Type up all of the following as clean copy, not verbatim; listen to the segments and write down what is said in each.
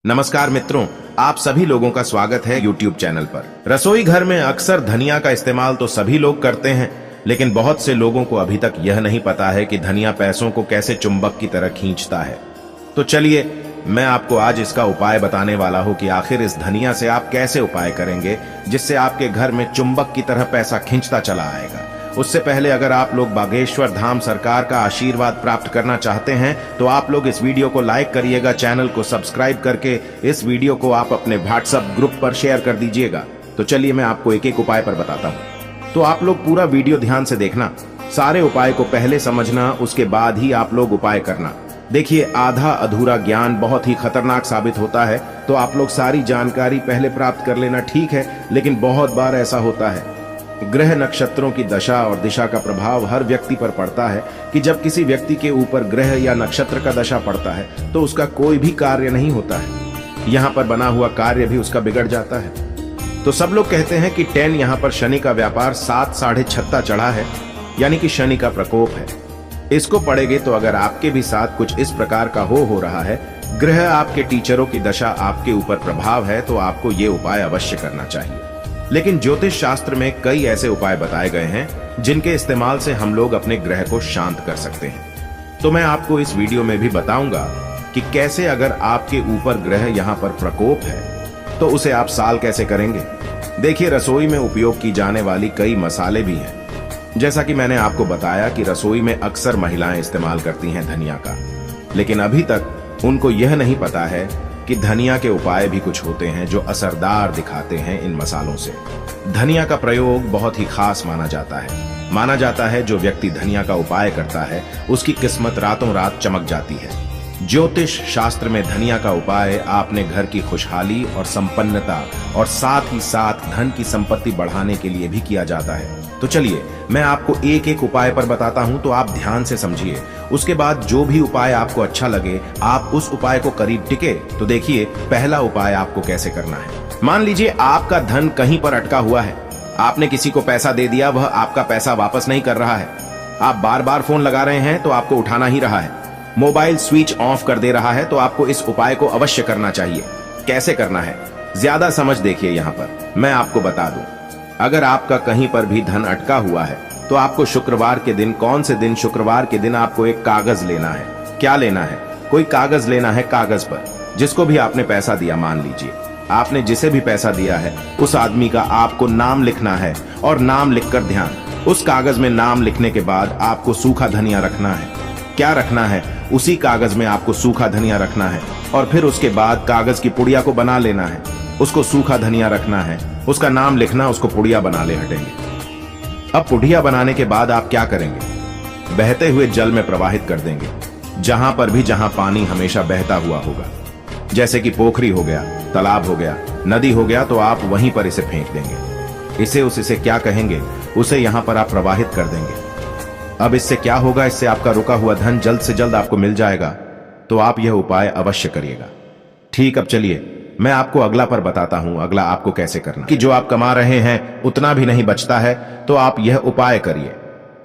नमस्कार मित्रों, आप सभी लोगों का स्वागत है YouTube चैनल पर। रसोई घर में अक्सर धनिया का इस्तेमाल तो सभी लोग करते हैं, लेकिन बहुत से लोगों को अभी तक यह नहीं पता है कि धनिया पैसों को कैसे चुंबक की तरह खींचता है। तो चलिए, मैं आपको आज इसका उपाय बताने वाला हूं कि आखिर इस धनिया से आप कैसे उपाय करेंगे जिससे आपके घर में चुंबक की तरह पैसा खींचता चला आएगा। उससे पहले अगर आप लोग बागेश्वर धाम सरकार का आशीर्वाद प्राप्त करना चाहते हैं तो आप लोग इस वीडियो को लाइक करिएगा, चैनल को सब्सक्राइब करके इस वीडियो को आप अपने व्हाट्सएप ग्रुप पर शेयर कर दीजिएगा। तो चलिए, मैं आपको एक एक उपाय पर बताता हूँ, तो आप लोग पूरा वीडियो ध्यान से देखना, सारे उपाय को पहले समझना, उसके बाद ही आप लोग उपाय करना। देखिए, आधा अधूरा ज्ञान बहुत ही खतरनाक साबित होता है, तो आप लोग सारी जानकारी पहले प्राप्त कर लेना ठीक है, लेकिन बहुत बार ऐसा होता है। ग्रह नक्षत्रों की दशा और दिशा का प्रभाव हर व्यक्ति पर पड़ता है कि जब किसी व्यक्ति के ऊपर ग्रह या नक्षत्र का दशा पड़ता है तो उसका कोई भी कार्य नहीं होता है, यहाँ पर बना हुआ कार्य भी उसका बिगड़ जाता है। तो सब लोग कहते हैं कि 10 यहाँ पर शनि का व्यापार 7 साढ़े छत्ता चढ़ा है, यानी कि शनि का प्रकोप है। इसको पढ़ेंगे तो अगर आपके भी साथ कुछ इस प्रकार का हो रहा है, ग्रह आपके टीचरों की दशा आपके ऊपर प्रभाव है, तो आपको ये उपाय अवश्य करना चाहिए। लेकिन ज्योतिष शास्त्र में कई ऐसे उपाय बताए गए हैं जिनके इस्तेमाल से हम लोग अपने ग्रह को शांत कर सकते हैं। तो मैं आपको इस वीडियो में भी बताऊंगा कि कैसे अगर आपके ऊपर ग्रह यहाँ पर प्रकोप है तो उसे आप साल कैसे करेंगे। देखिए, रसोई में उपयोग की जाने वाली कई मसाले भी हैं। जैसा कि मैंने आपको बताया कि रसोई में अक्सर महिलाएं इस्तेमाल करती हैं धनिया का, लेकिन अभी तक उनको यह नहीं पता है कि धनिया के उपाय भी कुछ होते हैं जो असरदार दिखाते हैं इन मसालों से। धनिया का प्रयोग बहुत ही खास माना जाता है जो व्यक्ति धनिया का उपाय करता है उसकी किस्मत रातों रात चमक जाती है। ज्योतिष शास्त्र में धनिया का उपाय आपने घर की खुशहाली और संपन्नता और साथ ही साथ धन की संपत्ति बढ़ाने के लिए भी किया जाता है। तो चलिए, मैं आपको एक एक उपाय पर बताता हूं, तो आप ध्यान से समझिए। उसके बाद जो भी उपाय आपको अच्छा लगे आप उस उपाय को करीब टिके। तो देखिए, पहला उपाय आपको कैसे करना है। मान लीजिए आपका धन कहीं पर अटका हुआ है, आपने किसी को पैसा दे दिया, वह आपका पैसा वापस नहीं कर रहा है। आप बार बार फोन लगा रहे हैं तो आपको उठाना ही रहा है, मोबाइल स्विच ऑफ कर दे रहा है, तो आपको इस उपाय को अवश्य करना चाहिए। कैसे करना है, ज्यादा समझ देखिए। यहाँ पर मैं आपको बता दूं, अगर आपका कहीं पर भी धन अटका हुआ है तो आपको शुक्रवार के दिन, कौन से दिन, शुक्रवार के दिन आपको एक कागज लेना है। क्या लेना है? कोई कागज लेना है। कागज पर जिसको भी आपने पैसा दिया, मान लीजिए आपने जिसे भी पैसा दिया है उस आदमी का आपको नाम लिखना है, और नाम लिखकर ध्यान, उस कागज में नाम लिखने के बाद आपको सूखा धनिया रखना है। क्या रखना है? उसी कागज में आपको सूखा धनिया रखना है, और फिर उसके बाद कागज की पुड़िया को बना लेना है, उसको सूखा धनिया रखना है, उसका नाम लिखना, उसको पुड़िया बना ले हटेंगे। अब पुड़िया बनाने के बाद आप क्या करेंगे? बहते हुए जल में प्रवाहित कर देंगे, जहां पर भी जहां पानी हमेशा बहता हुआ होगा, जैसे कि पोखरी हो गया, तालाब हो गया, नदी हो गया, तो आप वहीं पर इसे फेंक देंगे। इसे क्या कहेंगे, उसे यहां पर आप प्रवाहित कर देंगे। अब इससे क्या होगा? इससे आपका रुका हुआ धन जल्द से जल्द आपको मिल जाएगा। तो आप यह उपाय अवश्य करिएगा। ठीक, अब चलिए मैं आपको अगला पर बताता हूं, अगला आपको कैसे करना। कि जो आप कमा रहे हैं उतना भी नहीं बचता है, तो आप यह उपाय करिए।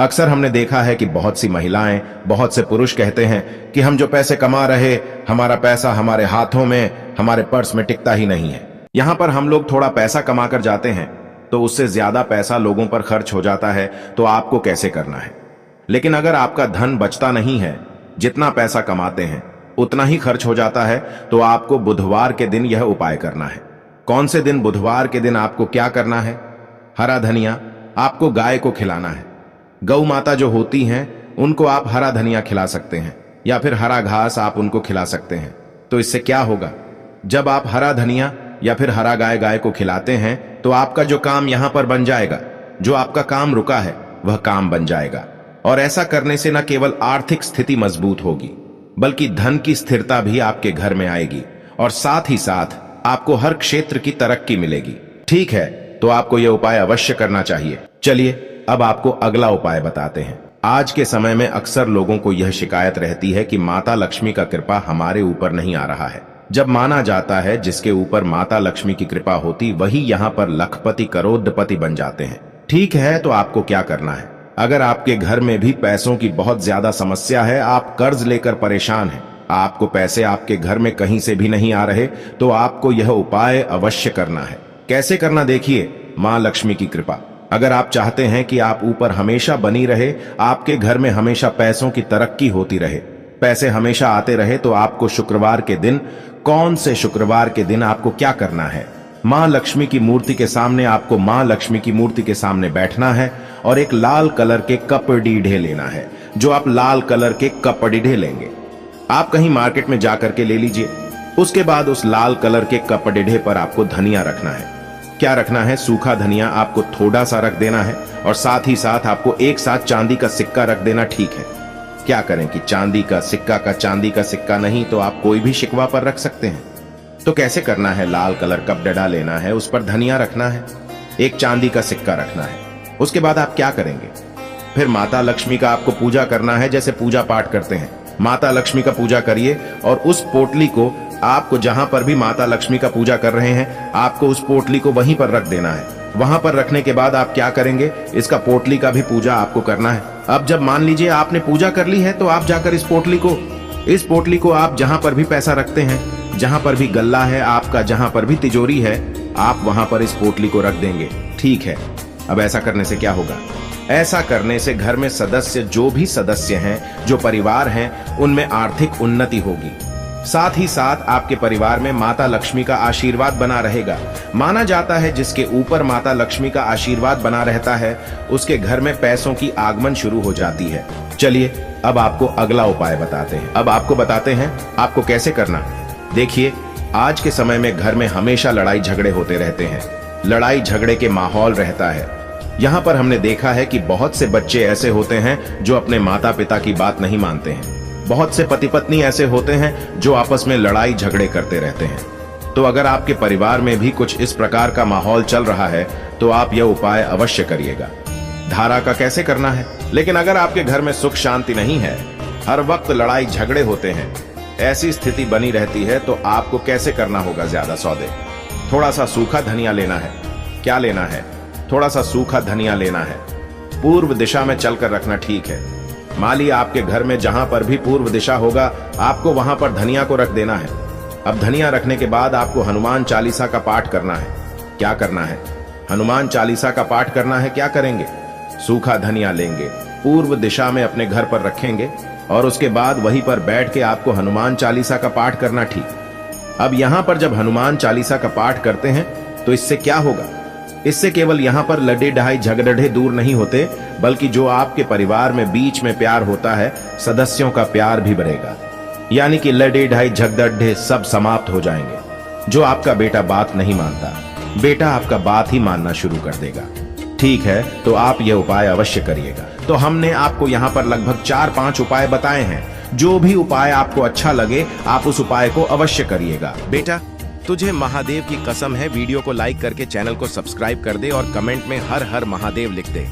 अक्सर हमने देखा है कि बहुत सी महिलाएं, बहुत से पुरुष कहते हैं कि हम जो पैसे कमा रहे, हमारा पैसा हमारे हाथों में, हमारे पर्स में टिकता ही नहीं है। यहां पर हम लोग थोड़ा पैसा कमा कर जाते हैं तो उससे ज्यादा पैसा लोगों पर खर्च हो जाता है। तो आपको कैसे करना है? लेकिन अगर आपका धन बचता नहीं है, जितना पैसा कमाते हैं उतना ही खर्च हो जाता है, तो आपको बुधवार के दिन यह उपाय करना है। कौन से दिन? बुधवार के दिन आपको क्या करना है? हरा धनिया आपको गाय को खिलाना है। गौ माता जो होती हैं उनको आप हरा धनिया खिला सकते हैं, या फिर हरा घास आप उनको खिला सकते हैं। तो इससे क्या होगा? जब आप हरा धनिया या फिर हरा गाय को खिलाते हैं तो आपका जो काम यहां पर बन जाएगा, जो आपका काम रुका है वह काम बन जाएगा। और ऐसा करने से न केवल आर्थिक स्थिति मजबूत होगी, बल्कि धन की स्थिरता भी आपके घर में आएगी, और साथ ही साथ आपको हर क्षेत्र की तरक्की मिलेगी। ठीक है, तो आपको यह उपाय अवश्य करना चाहिए। चलिए, अब आपको अगला उपाय बताते हैं। आज के समय में अक्सर लोगों को यह शिकायत रहती है कि माता लक्ष्मी का कृपा हमारे ऊपर नहीं आ रहा है। जब माना जाता है जिसके ऊपर माता लक्ष्मी की कृपा होती वही यहाँ पर लखपति करोड़पति बन जाते हैं। ठीक है, तो आपको क्या करना है? अगर आपके घर में भी पैसों की बहुत ज्यादा समस्या है, आप कर्ज लेकर परेशान हैं, आपको पैसे आपके घर में कहीं से भी नहीं आ रहे तो आपको यह उपाय अवश्य करना है। कैसे करना देखिए, मां लक्ष्मी की कृपा। अगर आप चाहते हैं कि आप ऊपर हमेशा बनी रहे, आपके घर में हमेशा पैसों की तरक्की होती रहे, पैसे हमेशा आते रहे, तो आपको शुक्रवार के दिन, कौन से शुक्रवार के दिन आपको क्या करना है, मां लक्ष्मी की मूर्ति के सामने, आपको मां लक्ष्मी की मूर्ति के सामने बैठना है और एक लाल कलर के कपड़ीढ़े लेना है। जो आप लाल कलर के कपड़ीढ़े लेंगे, आप कहीं मार्केट में जाकर के ले लीजिए। उसके बाद उस लाल कलर के कपड़ीढ़े पर आपको धनिया रखना है। क्या रखना है? सूखा धनिया आपको थोड़ा सा रख देना है और साथ ही साथ आपको एक साथ चांदी का सिक्का रख देना। ठीक है, क्या करें कि चांदी का सिक्का नहीं तो आप कोई भी शिकवा पर रख सकते हैं। तो कैसे करना है? लाल कलर का डंडा लेना है, उस पर धनिया रखना है, एक चांदी का सिक्का रखना है। उसके बाद आप क्या करेंगे? फिर माता लक्ष्मी का आपको पूजा करना है, जैसे पूजा पाठ करते हैं। माता लक्ष्मी का पूजा करिए और उस पोटली को आपको, जहां पर भी माता लक्ष्मी का पूजा कर रहे हैं, आपको उस पोटली को वहीं पर रख देना है। वहां पर रखने के बाद आप क्या करेंगे? इसका पोटली का भी पूजा आपको करना है। अब जब मान लीजिए आपने पूजा कर ली है तो आप जाकर इस पोटली को आप जहां पर भी पैसा रखते हैं, जहां पर भी गल्ला है आपका, जहां पर भी तिजोरी है, आप वहां पर इस पोटली को रख देंगे। ठीक है, अब ऐसा करने से क्या होगा? ऐसा करने से घर में सदस्य, जो भी सदस्य हैं, जो परिवार हैं, उनमें आर्थिक उन्नति होगी। साथ ही साथ आपके परिवार में माता लक्ष्मी का आशीर्वाद बना रहेगा। माना जाता है जिसके ऊपर माता लक्ष्मी का आशीर्वाद बना रहता है, उसके घर में पैसों की आगमन शुरू हो जाती है। चलिए अब आपको अगला उपाय बताते हैं। अब आपको बताते हैं आपको कैसे करना। देखिए, आज के समय में घर में हमेशा लड़ाई झगड़े होते रहते हैं, लड़ाई झगड़े के माहौल रहता है। यहाँ पर हमने देखा है कि बहुत से बच्चे ऐसे होते हैं जो अपने माता पिता की बात नहीं मानते हैं। बहुत से पति पत्नी ऐसे होते हैं जो आपस में लड़ाई झगड़े करते रहते हैं। तो अगर आपके परिवार में भी कुछ इस प्रकार का माहौल चल रहा है तो आप यह उपाय अवश्य करिएगा। धारा का कैसे करना है? लेकिन अगर आपके घर में सुख शांति नहीं है, हर वक्त लड़ाई झगड़े होते हैं, ऐसी स्थिति बनी रहती है, तो आपको कैसे करना होगा? ज्यादा सौदे, थोड़ा सा सूखा धनिया लेना है। क्या लेना है? थोड़ा सा सूखा धनिया लेना है। पूर्व दिशा में चलकर रखना। ठीक है, माली आपके घर में जहां पर भी पूर्व दिशा होगा, आपको वहां पर धनिया को रख देना है। अब धनिया रखने के बाद आपको हनुमान चालीसा का पाठ करना है। क्या करना है? हनुमान चालीसा का पाठ करना है। क्या करेंगे? सूखा धनिया लेंगे, पूर्व दिशा में अपने घर पर रखेंगे और उसके बाद वहीं पर बैठ के आपको हनुमान चालीसा का पाठ करना। ठीक। अब यहां पर जब हनुमान चालीसा का पाठ करते हैं तो इससे क्या होगा? इससे केवल यहाँ पर लड़े ढाई झगड़े दूर नहीं होते, बल्कि जो आपके परिवार में बीच में प्यार होता है, सदस्यों का प्यार भी बढ़ेगा। यानी कि लड़े ढाई झगड़े सब समाप्त हो जाएंगे। जो आपका बेटा बात नहीं मानता, बेटा आपका बात ही मानना शुरू कर देगा। ठीक है, तो आप यह उपाय अवश्य करिएगा। तो हमने आपको यहाँ पर लगभग 4-5 उपाय बताए हैं। जो भी उपाय आपको अच्छा लगे, आप उस उपाय को अवश्य करिएगा। बेटा, तुझे महादेव की कसम है, वीडियो को लाइक करके चैनल को सब्सक्राइब कर दे और कमेंट में हर हर महादेव लिख दे।